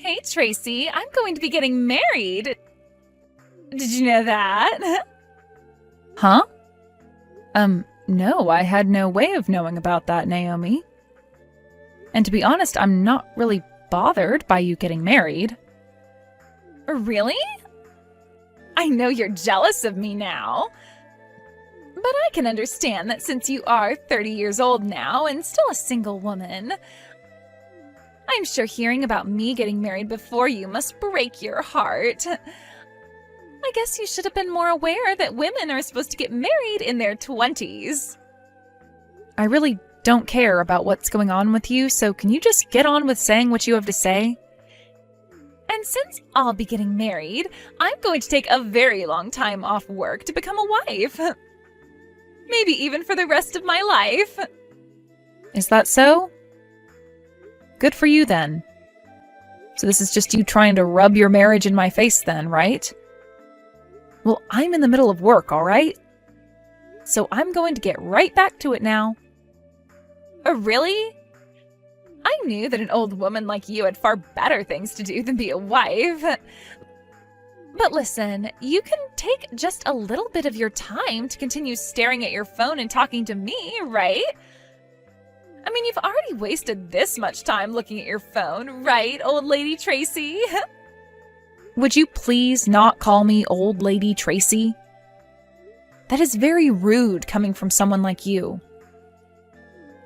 Hey, Tracy, I'm going to be getting married. Did you know that? Huh? No, I had no way of knowing about that, Naomi. And to be honest, I'm not really bothered by you getting married. Really? I know you're jealous of me now. But I can understand that since you are 30 years old now and still a single woman, I'm sure hearing about me getting married before you must break your heart. I guess you should have been more aware that women are supposed to get married in their 20s. I really don't care about what's going on with you, so can you just get on with saying what you have to say? And since I'll be getting married, I'm going to take a very long time off work to become a wife. Maybe even for the rest of my life. Is that so? Good for you, then. So this is just you trying to rub your marriage in my face then, right? Well, I'm in the middle of work, all right? So I'm going to get right back to it now. Really? I knew that an old woman like you had far better things to do than be a wife. But listen, you can take just a little bit of your time to continue staring at your phone and talking to me, right? I mean, you've already wasted this much time looking at your phone, right, old lady Tracy? Would you please not call me old lady Tracy? That is very rude coming from someone like you.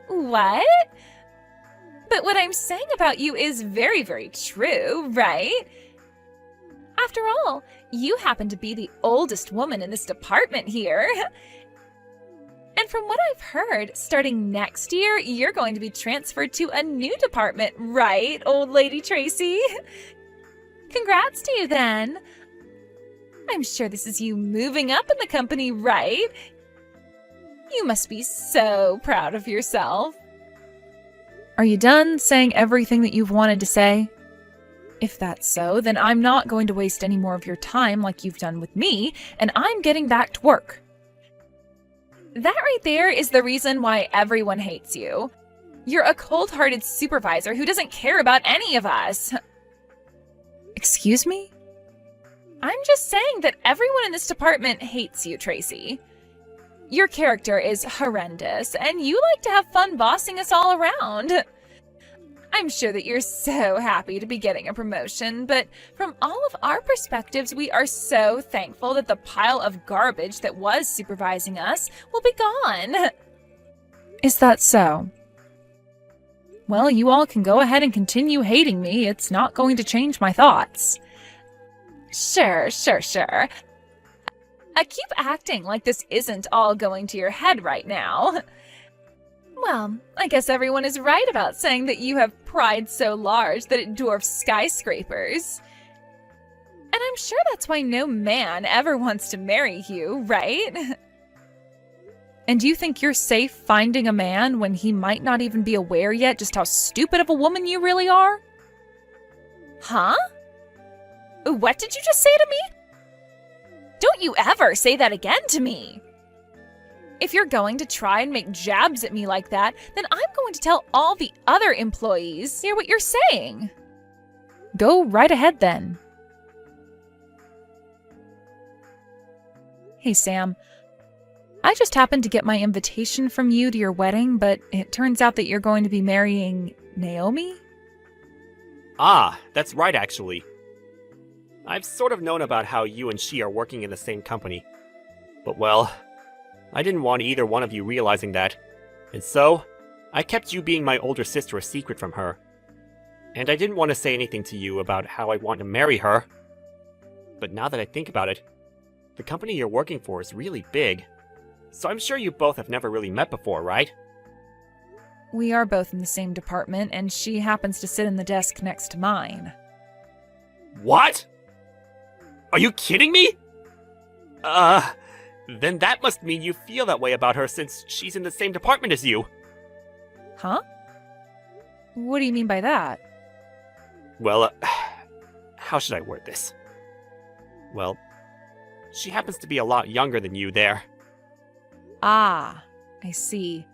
What? But what I'm saying about you is very, very true, right? After all, you happen to be the oldest woman in this department here. And from what I've heard, starting next year, you're going to be transferred to a new department, right, old lady Tracy? Congrats to you then. I'm sure this is you moving up in the company, right? You must be so proud of yourself. Are you done saying everything that you've wanted to say? If that's so, then I'm not going to waste any more of your time like you've done with me, and I'm getting back to work. That right there is the reason why everyone hates you. You're a cold-hearted supervisor who doesn't care about any of us. Excuse me? I'm just saying that everyone in this department hates you, Tracy. Your character is horrendous, and you like to have fun bossing us all around. I'm sure that you're so happy to be getting a promotion, but from all of our perspectives, we are so thankful that the pile of garbage that was supervising us will be gone. Is that so? Well, you all can go ahead and continue hating me. It's not going to change my thoughts. Sure. Keep acting like this isn't all going to your head right now. Well, I guess everyone is right about saying that you have pride so large that it dwarfs skyscrapers. And I'm sure that's why no man ever wants to marry you, right? And do you think you're safe finding a man when he might not even be aware yet just how stupid of a woman you really are? Huh? What did you just say to me? Don't you ever say that again to me. If you're going to try and make jabs at me like that, then I'm going to tell all the other employees hear what you're saying. Go right ahead then. Hey, Sam. I just happened to get my invitation from you to your wedding, but it turns out that you're going to be marrying Naomi? Ah, that's right actually. I've sort of known about how you and she are working in the same company. But well, I didn't want either one of you realizing that. And so, I kept you being my older sister a secret from her. And I didn't want to say anything to you about how I want to marry her. But now that I think about it, the company you're working for is really big. So I'm sure you both have never really met before, right? We are both in the same department, and she happens to sit in the desk next to mine. What? Are you kidding me? Then that must mean you feel that way about her since she's in the same department as you. Huh? What do you mean by that? Well, how should I word this? Well, she happens to be a lot younger than you there. Ah, I see.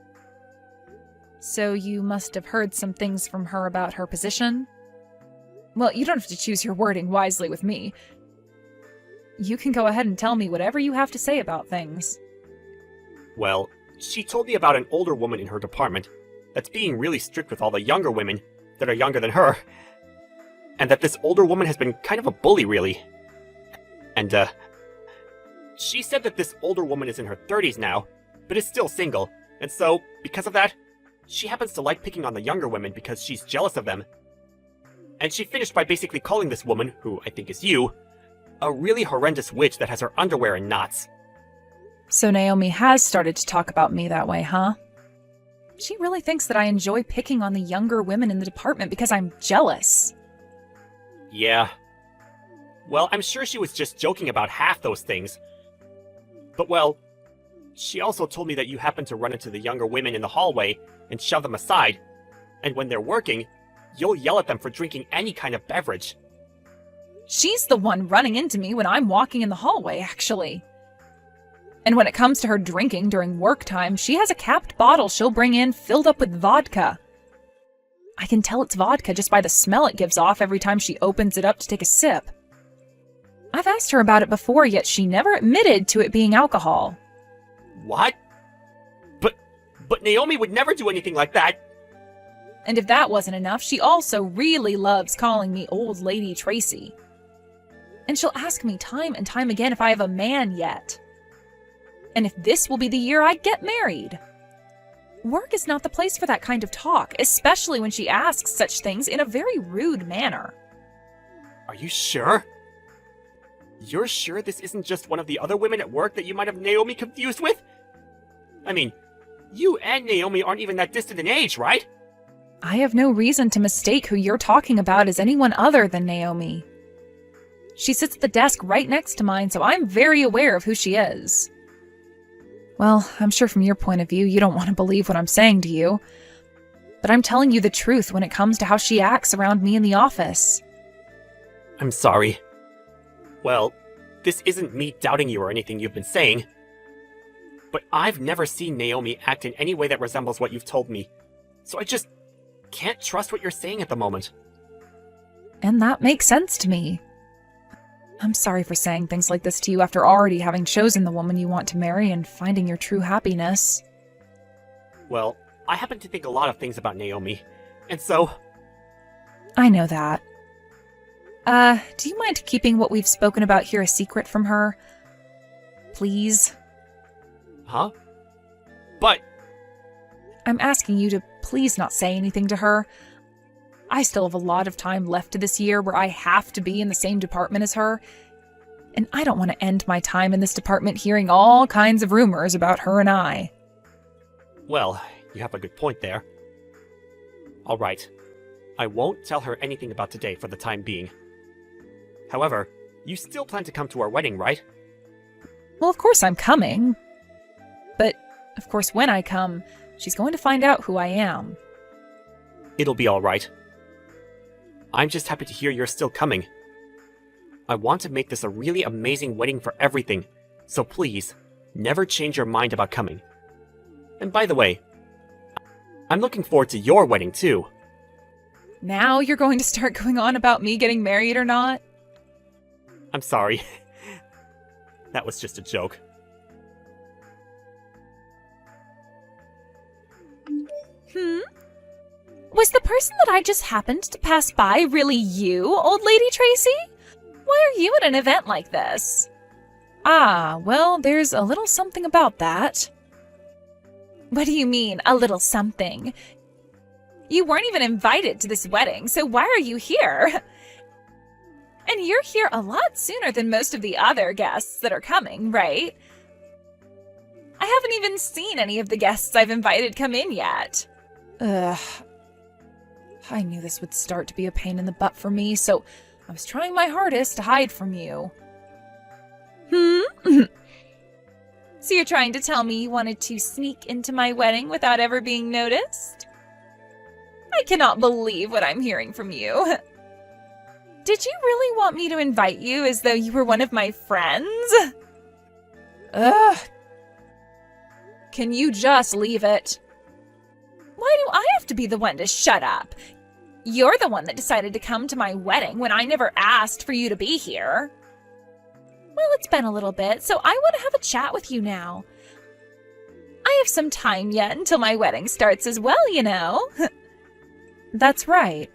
So you must have heard some things from her about her position? Well, you don't have to choose your wording wisely with me. You can go ahead and tell me whatever you have to say about things. Well, she told me about an older woman in her department that's being really strict with all the younger women that are younger than her. And that this older woman has been kind of a bully, really. And, she said that this older woman is in her 30s now, but is still single. And so, because of that, she happens to like picking on the younger women because she's jealous of them. And she finished by basically calling this woman, who I think is you, a really horrendous witch that has her underwear in knots. So Naomi has started to talk about me that way, huh? She really thinks that I enjoy picking on the younger women in the department because I'm jealous. Yeah. Well, I'm sure she was just joking about half those things. But well, she also told me that you happen to run into the younger women in the hallway and shove them aside, and when they're working, you'll yell at them for drinking any kind of beverage. She's the one running into me when I'm walking in the hallway, actually. And when it comes to her drinking during work time, she has a capped bottle she'll bring in filled up with vodka. I can tell it's vodka just by the smell it gives off every time she opens it up to take a sip. I've asked her about it before, yet she never admitted to it being alcohol. What? But Naomi would never do anything like that. And if that wasn't enough, she also really loves calling me Old Lady Tracy. And she'll ask me time and time again if I have a man yet. And if this will be the year I get married. Work is not the place for that kind of talk, especially when she asks such things in a very rude manner. Are you sure? You're sure this isn't just one of the other women at work that you might have Naomi confused with? I mean, you and Naomi aren't even that distant in age, right? I have no reason to mistake who you're talking about as anyone other than Naomi. She sits at the desk right next to mine, so I'm very aware of who she is. Well, I'm sure from your point of view, you don't want to believe what I'm saying to you. But I'm telling you the truth when it comes to how she acts around me in the office. I'm sorry. Well, this isn't me doubting you or anything you've been saying. But I've never seen Naomi act in any way that resembles what you've told me. So I just can't trust what you're saying at the moment. And that makes sense to me. I'm sorry for saying things like this to you after already having chosen the woman you want to marry and finding your true happiness. Well, I happen to think a lot of things about Naomi, and so... I know that. Do you mind keeping what we've spoken about here a secret from her? Please? Huh? But... I'm asking you to please not say anything to her. I still have a lot of time left to this year where I have to be in the same department as her. And I don't want to end my time in this department hearing all kinds of rumors about her and I. Well, you have a good point there. Alright. I won't tell her anything about today for the time being. However, you still plan to come to our wedding, right? Well, of course I'm coming. But, of course, when I come, she's going to find out who I am. It'll be alright. I'm just happy to hear you're still coming. I want to make this a really amazing wedding for everything, so please, never change your mind about coming. And by the way, I'm looking forward to your wedding too. Now you're going to start going on about me getting married or not? I'm sorry. That was just a joke. Was the person that I just happened to pass by really you, Old Lady Tracy? Why are you at an event like this? Ah, well, there's a little something about that. What do you mean, a little something? You weren't even invited to this wedding, so why are you here? And you're here a lot sooner than most of the other guests that are coming, right? I haven't even seen any of the guests I've invited come in yet. Ugh. I knew this would start to be a pain in the butt for me, so I was trying my hardest to hide from you. So you're trying to tell me you wanted to sneak into my wedding without ever being noticed? I cannot believe what I'm hearing from you. Did you really want me to invite you as though you were one of my friends? Ugh. Can you just leave it? Why do I have to be the one to shut up? You're the one that decided to come to my wedding when I never asked for you to be here. Well, it's been a little bit, so I want to have a chat with you now. I have some time yet until my wedding starts as well, you know. That's right.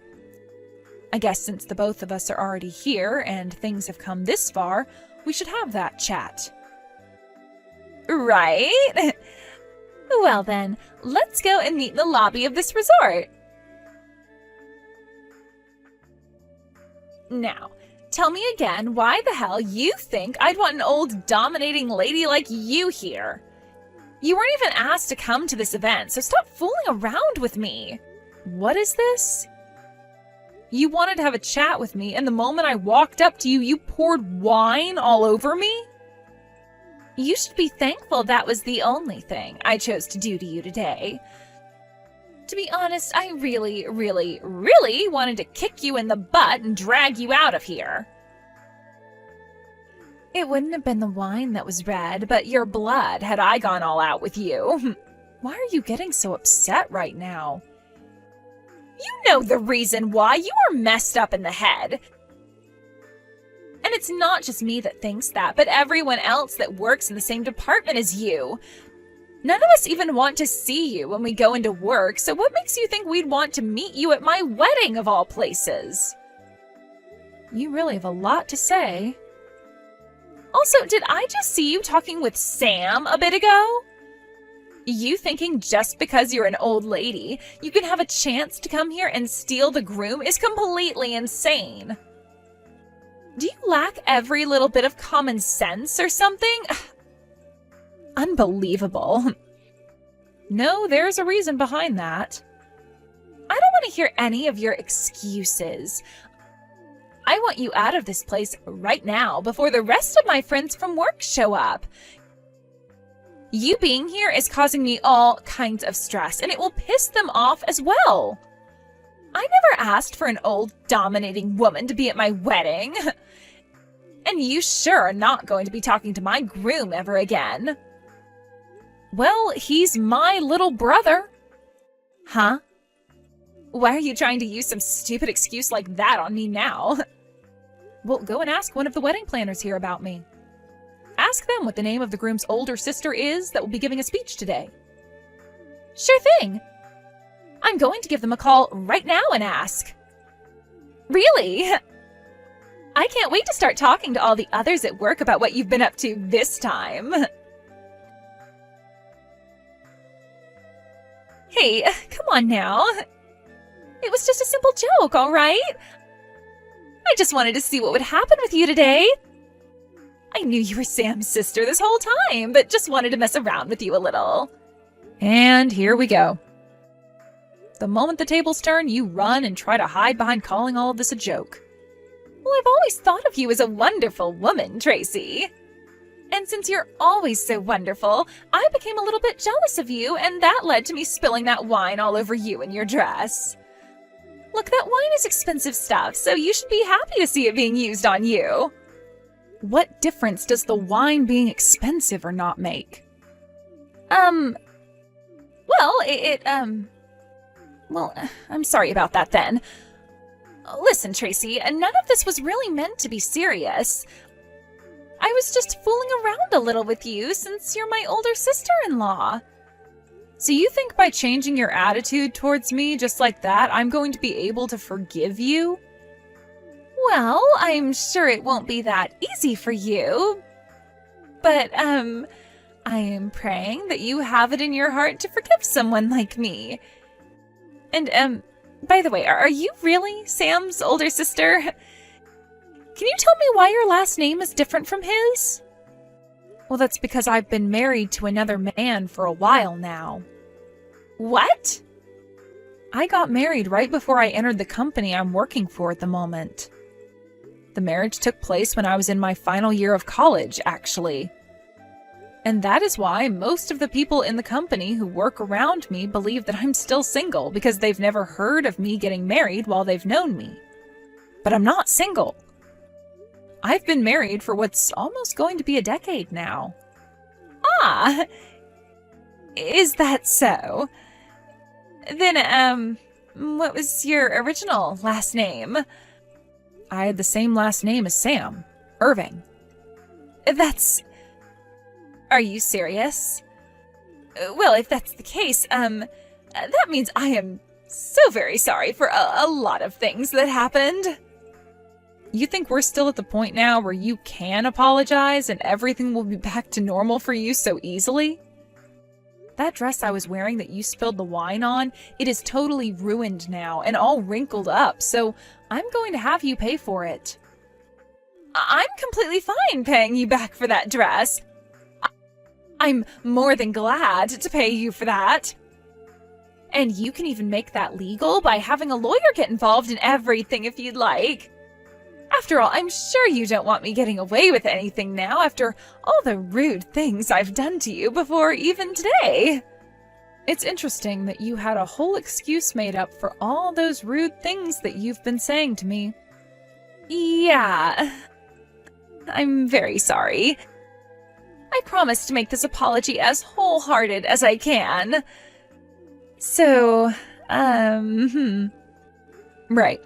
I guess since the both of us are already here and things have come this far, we should have that chat. Right? Well then, let's go and meet in the lobby of this resort. Now, tell me again why the hell you think I'd want an old dominating lady like you here. You weren't even asked to come to this event, so stop fooling around with me. What is this? You wanted to have a chat with me, and the moment I walked up to you, you poured wine all over me? You should be thankful that was the only thing I chose to do to you today. To be honest, I really, really, really wanted to kick you in the butt and drag you out of here. It wouldn't have been the wine that was red, but your blood had I gone all out with you. Why are you getting so upset right now? You know the reason why. You are messed up in the head. And it's not just me that thinks that, but everyone else that works in the same department as you. None of us even want to see you when we go into work, so what makes you think we'd want to meet you at my wedding of all places? You really have a lot to say. Also, did I just see you talking with Sam a bit ago? You thinking just because you're an old lady, you can have a chance to come here and steal the groom is completely insane. Do you lack every little bit of common sense or something? Unbelievable. No, there's a reason behind that. I don't want to hear any of your excuses. I want you out of this place right now before the rest of my friends from work show up. You being here is causing me all kinds of stress, and it will piss them off as well. I never asked for an old, dominating woman to be at my wedding. And you sure are not going to be talking to my groom ever again. Well, he's my little brother. Huh? Why are you trying to use some stupid excuse like that on me now? Well, go and ask one of the wedding planners here about me. Ask them what the name of the groom's older sister is that will be giving a speech today. Sure thing. I'm going to give them a call right now and ask. Really? I can't wait to start talking to all the others at work about what you've been up to this time. Hey, come on now. It was just a simple joke, all right? I just wanted to see what would happen with you today. I knew you were Sam's sister this whole time, but just wanted to mess around with you a little. And here we go. The moment the tables turn, you run and try to hide behind calling all of this a joke. Well, I've always thought of you as a wonderful woman, Tracy. And since you're always so wonderful, I became a little bit jealous of you, and that led to me spilling that wine all over you and your dress. Look, that wine is expensive stuff, so you should be happy to see it being used on you. What difference does the wine being expensive or not make? Well, well, I'm sorry about that then. Listen, Tracy, none of this was really meant to be serious. I was just fooling around a little with you since you're my older sister-in-law. So you think by changing your attitude towards me just like that, I'm going to be able to forgive you? Well, I'm sure it won't be that easy for you. But, I am praying that you have it in your heart to forgive someone like me. And, by the way, are you really Sam's older sister? Can you tell me why your last name is different from his? Well, that's because I've been married to another man for a while now. What? I got married right before I entered the company I'm working for at the moment. The marriage took place when I was in my final year of college, actually. And that is why most of the people in the company who work around me believe that I'm still single because they've never heard of me getting married while they've known me. But I'm not single. I've been married for what's almost going to be a decade now. Ah, is that so? Then, What was your original last name? I had the same last name as Sam, Irving. That's... Are you serious? Well, if that's the case, that means I am so very sorry for a lot of things that happened. You think we're still at the point now where you can apologize and everything will be back to normal for you so easily? That dress I was wearing that you spilled the wine on, it is totally ruined now and all wrinkled up, so I'm going to have you pay for it. I'm completely fine paying you back for that dress. I'm more than glad to pay you for that. And you can even make that legal by having a lawyer get involved in everything if you'd like. After all, I'm sure you don't want me getting away with anything now after all the rude things I've done to you before even today. It's interesting that you had a whole excuse made up for all those rude things that you've been saying to me. Yeah. I'm very sorry. I promise to make this apology as wholehearted as I can. So, Right.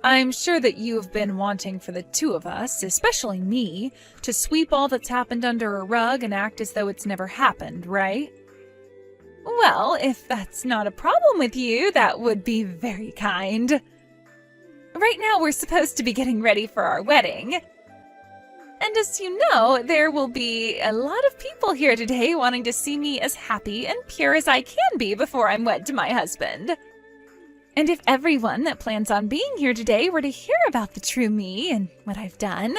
I'm sure that you have been wanting for the two of us, especially me, to sweep all that's happened under a rug and act as though it's never happened, right? Well, if that's not a problem with you, that would be very kind. Right now, we're supposed to be getting ready for our wedding. And as you know, there will be a lot of people here today wanting to see me as happy and pure as I can be before I'm wed to my husband. And if everyone that plans on being here today were to hear about the true me and what I've done,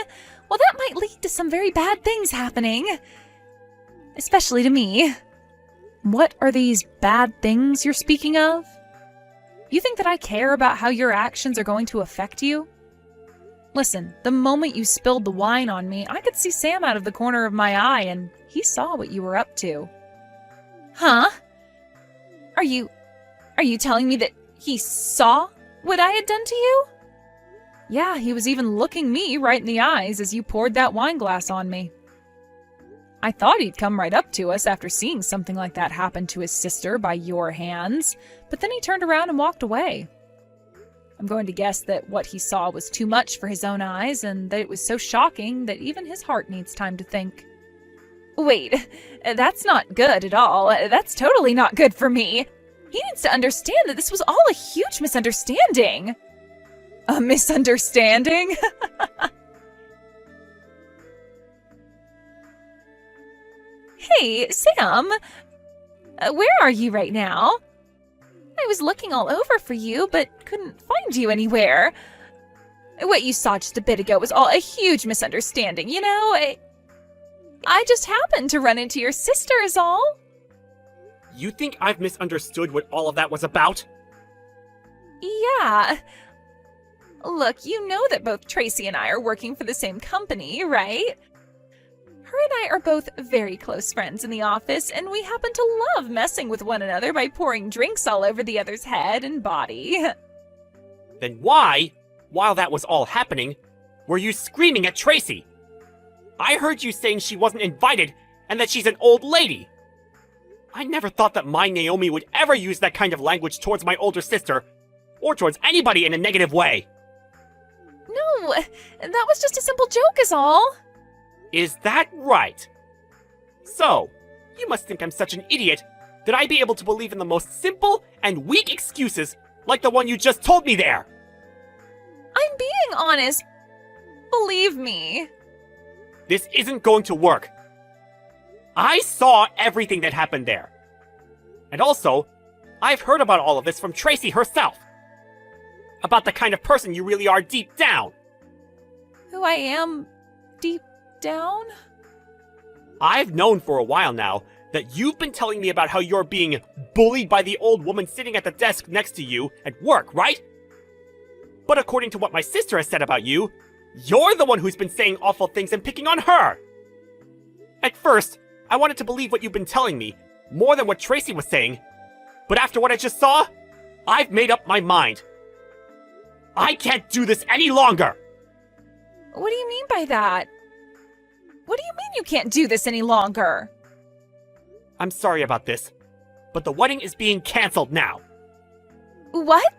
well, that might lead to some very bad things happening. Especially to me. What are these bad things you're speaking of? You think that I care about how your actions are going to affect you? Listen, the moment you spilled the wine on me, I could see Sam out of the corner of my eye, and he saw what you were up to. Huh? Are you telling me that he saw what I had done to you? Yeah, he was even looking me right in the eyes as you poured that wine glass on me. I thought he'd come right up to us after seeing something like that happen to his sister by your hands, but then he turned around and walked away. I'm going to guess that what he saw was too much for his own eyes, and that it was so shocking that even his heart needs time to think. Wait, that's not good at all. That's totally not good for me. He needs to understand that this was all a huge misunderstanding. A misunderstanding? Hey, Sam. Where are you right now? I was looking all over for you, but couldn't find you anywhere. What you saw just a bit ago was all a huge misunderstanding, you know? I just happened to run into your sister is all. You think I've misunderstood what all of that was about? Yeah. Look, you know that both Tracy and I are working for the same company, right? Her and I are both very close friends in the office, and we happen to love messing with one another by pouring drinks all over the other's head and body. Then why, while that was all happening, were you screaming at Tracy? I heard you saying she wasn't invited and that she's an old lady. I never thought that my Naomi would ever use that kind of language towards my older sister, or towards anybody in a negative way. No, that was just a simple joke is all. Is that right? So, you must think I'm such an idiot that I'd be able to believe in the most simple and weak excuses like the one you just told me there. I'm being honest. Believe me. This isn't going to work. I saw everything that happened there. And also, I've heard about all of this from Tracy herself. About the kind of person you really are deep down. Who I am deep down? I've known for a while now that you've been telling me about how you're being bullied by the old woman sitting at the desk next to you at work, right? But according to what my sister has said about you, you're the one who's been saying awful things and picking on her. At first, I wanted to believe what you've been telling me, more than what Tracy was saying. But after what I just saw, I've made up my mind. I can't do this any longer! What do you mean by that? What do you mean you can't do this any longer? I'm sorry about this, but the wedding is being cancelled now. What?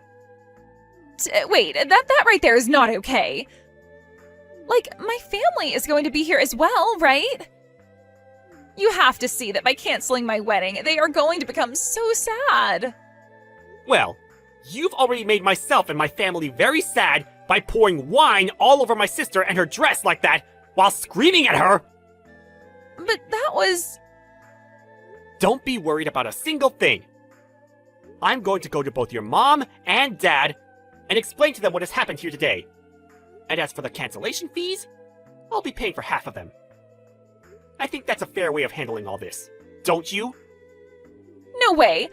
Wait, that right there is not okay. Like, my family is going to be here as well, right? You have to see that by canceling my wedding, they are going to become so sad. Well, you've already made myself and my family very sad by pouring wine all over my sister and her dress like that while screaming at her. But that was... Don't be worried about a single thing. I'm going to go to both your mom and dad and explain to them what has happened here today. And as for the cancellation fees, I'll be paying for half of them. I think that's a fair way of handling all this, don't you? No way.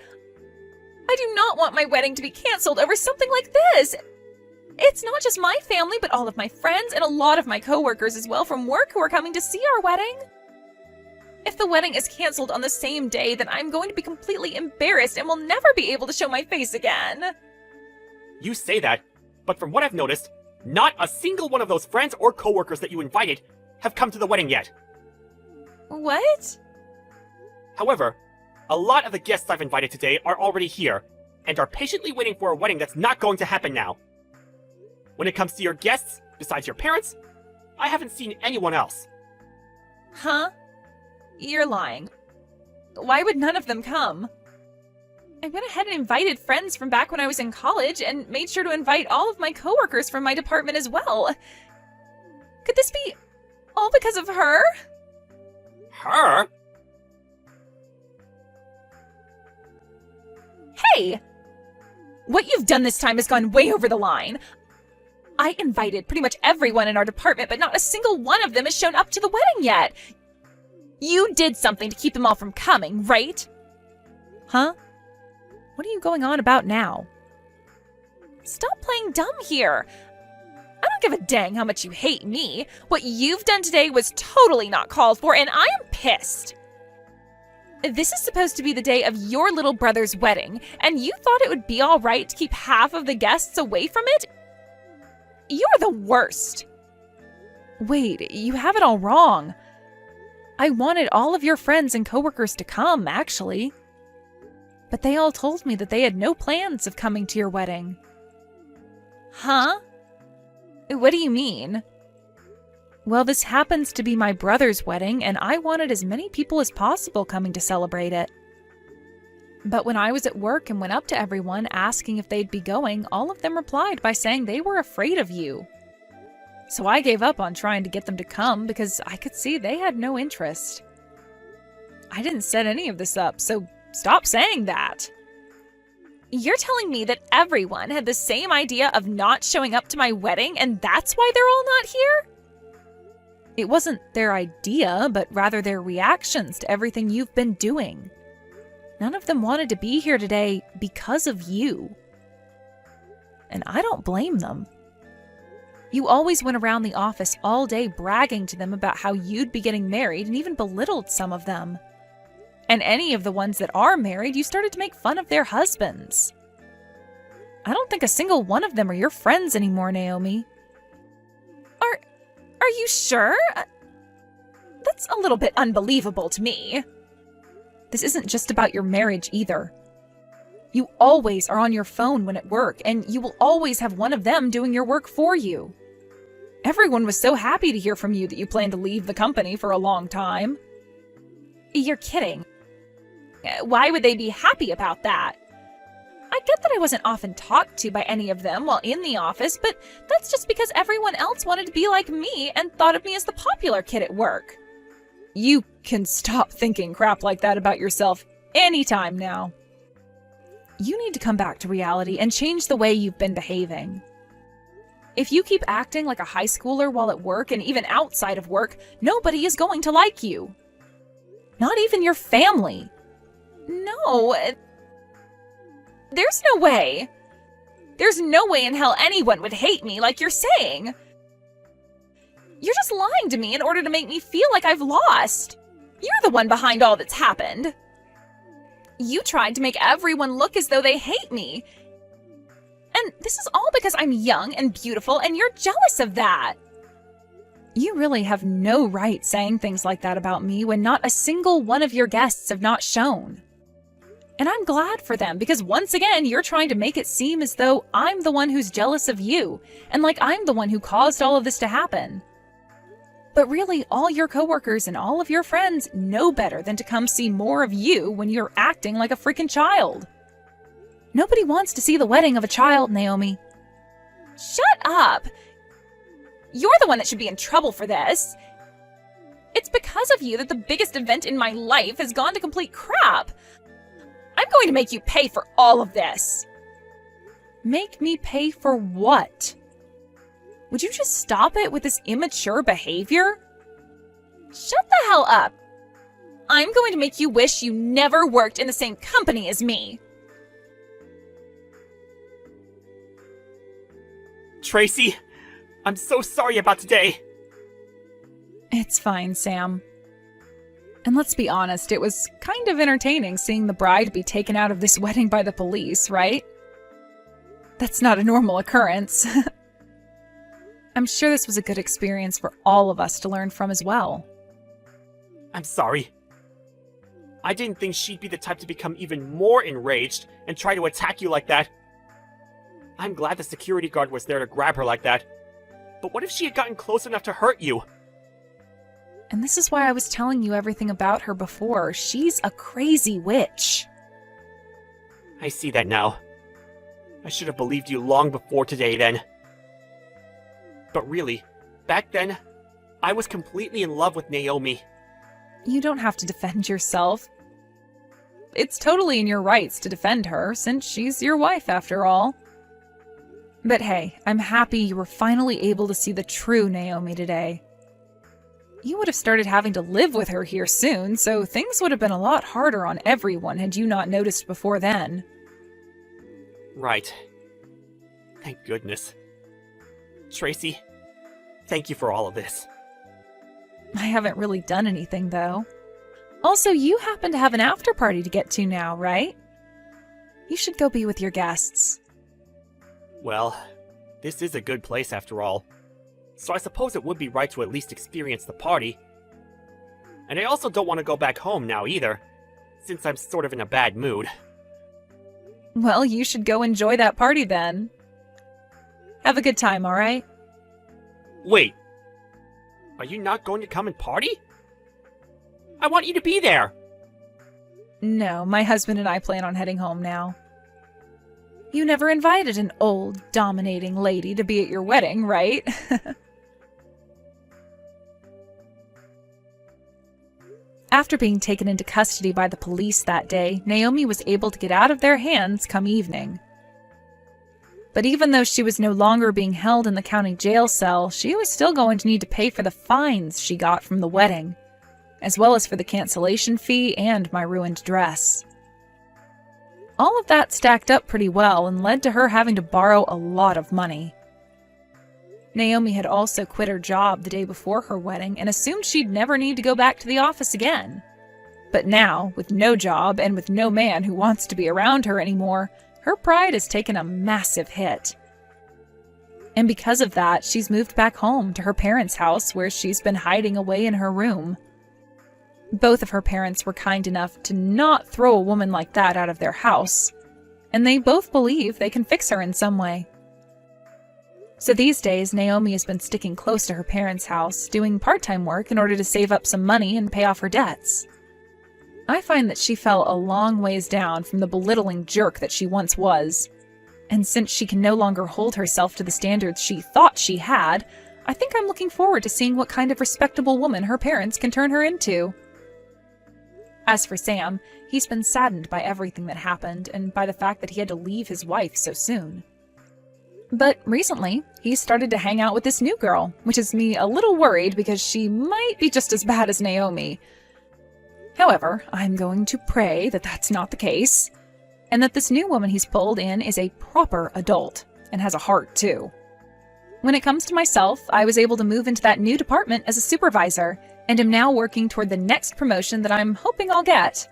I do not want my wedding to be canceled over something like this. It's not just my family, but all of my friends and a lot of my coworkers as well from work who are coming to see our wedding. If the wedding is canceled on the same day, then I'm going to be completely embarrassed and will never be able to show my face again. You say that, but from what I've noticed, not a single one of those friends or coworkers that you invited have come to the wedding yet. What? However, a lot of the guests I've invited today are already here, and are patiently waiting for a wedding that's not going to happen now. When it comes to your guests, besides your parents, I haven't seen anyone else. Huh? You're lying. Why would none of them come? I went ahead and invited friends from back when I was in college and made sure to invite all of my coworkers from my department as well. Could this be all because of her? Her? Hey! What you've done this time has gone way over the line. I invited pretty much everyone in our department, but not a single one of them has shown up to the wedding yet. You did something to keep them all from coming, right? Huh? What are you going on about now? Stop playing dumb here. I don't give a dang how much you hate me. What you've done today was totally not called for, and I am pissed. This is supposed to be the day of your little brother's wedding, and you thought it would be all right to keep half of the guests away from it? You're the worst. Wait, you have it all wrong. I wanted all of your friends and coworkers to come, actually. But they all told me that they had no plans of coming to your wedding. Huh? What do you mean? Well, this happens to be my brother's wedding, and I wanted as many people as possible coming to celebrate it. But when I was at work and went up to everyone asking if they'd be going, all of them replied by saying they were afraid of you. So I gave up on trying to get them to come because I could see they had no interest. I didn't set any of this up, so stop saying that. You're telling me that everyone had the same idea of not showing up to my wedding, and that's why they're all not here? It wasn't their idea, but rather their reactions to everything you've been doing. None of them wanted to be here today because of you. And I don't blame them. You always went around the office all day bragging to them about how you'd be getting married and even belittled some of them. And any of the ones that are married, you started to make fun of their husbands. I don't think a single one of them are your friends anymore, Naomi. Are you sure? That's a little bit unbelievable to me. This isn't just about your marriage either. You always are on your phone when at work, and you will always have one of them doing your work for you. Everyone was so happy to hear from you that you plan to leave the company for a long time. You're kidding. Why would they be happy about that? I get that I wasn't often talked to by any of them while in the office, but that's just because everyone else wanted to be like me and thought of me as the popular kid at work. You can stop thinking crap like that about yourself anytime now. You need to come back to reality and change the way you've been behaving. If you keep acting like a high schooler while at work and even outside of work, nobody is going to like you. Not even your family. No. There's no way. There's no way in hell anyone would hate me like you're saying. You're just lying to me in order to make me feel like I've lost. You're the one behind all that's happened. You tried to make everyone look as though they hate me. And this is all because I'm young and beautiful, and you're jealous of that. You really have no right saying things like that about me when not a single one of your guests have not shown. And I'm glad for them, because once again, you're trying to make it seem as though I'm the one who's jealous of you, and like I'm the one who caused all of this to happen. But really, all your coworkers and all of your friends know better than to come see more of you when you're acting like a freaking child. Nobody wants to see the wedding of a child, Naomi. Shut up! You're the one that should be in trouble for this. It's because of you that the biggest event in my life has gone to complete crap. I'm going to make you pay for all of this. Make me pay for what? Would you just stop it with this immature behavior? Shut the hell up. I'm going to make you wish you never worked in the same company as me. Tracy, I'm so sorry about today. It's fine, Sam. And let's be honest, it was kind of entertaining seeing the bride be taken out of this wedding by the police, right? That's not a normal occurrence. I'm sure this was a good experience for all of us to learn from as well. I'm sorry. I didn't think she'd be the type to become even more enraged and try to attack you like that. I'm glad the security guard was there to grab her like that. But what if she had gotten close enough to hurt you? And this is why I was telling you everything about her before. She's a crazy witch. I see that now. I should have believed you long before today then. But really, back then, I was completely in love with Naomi. You don't have to defend yourself. It's totally in your rights to defend her, since she's your wife after all. But hey, I'm happy you were finally able to see the true Naomi today. You would have started having to live with her here soon, so things would have been a lot harder on everyone had you not noticed before then. Right. Thank goodness. Tracy, thank you for all of this. I haven't really done anything, though. Also, you happen to have an after party to get to now, right? You should go be with your guests. Well, this is a good place after all, so I suppose it would be right to at least experience the party. And I also don't want to go back home now either, since I'm sort of in a bad mood. Well, you should go enjoy that party then. Have a good time, all right? Wait, are you not going to come and party? I want you to be there! No, my husband and I plan on heading home now. You never invited an old, dominating lady to be at your wedding, right? After being taken into custody by the police that day, Naomi was able to get out of their hands come evening. But even though she was no longer being held in the county jail cell, she was still going to need to pay for the fines she got from the wedding, as well as for the cancellation fee and my ruined dress. All of that stacked up pretty well and led to her having to borrow a lot of money. Naomi had also quit her job the day before her wedding and assumed she'd never need to go back to the office again. But now, with no job and with no man who wants to be around her anymore, her pride has taken a massive hit. And because of that, she's moved back home to her parents' house where she's been hiding away in her room. Both of her parents were kind enough to not throw a woman like that out of their house, and they both believe they can fix her in some way. So these days, Naomi has been sticking close to her parents' house, doing part-time work in order to save up some money and pay off her debts. I find that she fell a long ways down from the belittling jerk that she once was, and since she can no longer hold herself to the standards she thought she had, I think I'm looking forward to seeing what kind of respectable woman her parents can turn her into. As for Sam, he's been saddened by everything that happened and by the fact that he had to leave his wife so soon. But recently, he's started to hang out with this new girl, which has me a little worried because she might be just as bad as Naomi. However, I'm going to pray that that's not the case, and that this new woman he's pulled in is a proper adult, and has a heart too. When it comes to myself, I was able to move into that new department as a supervisor, and am now working toward the next promotion that I'm hoping I'll get.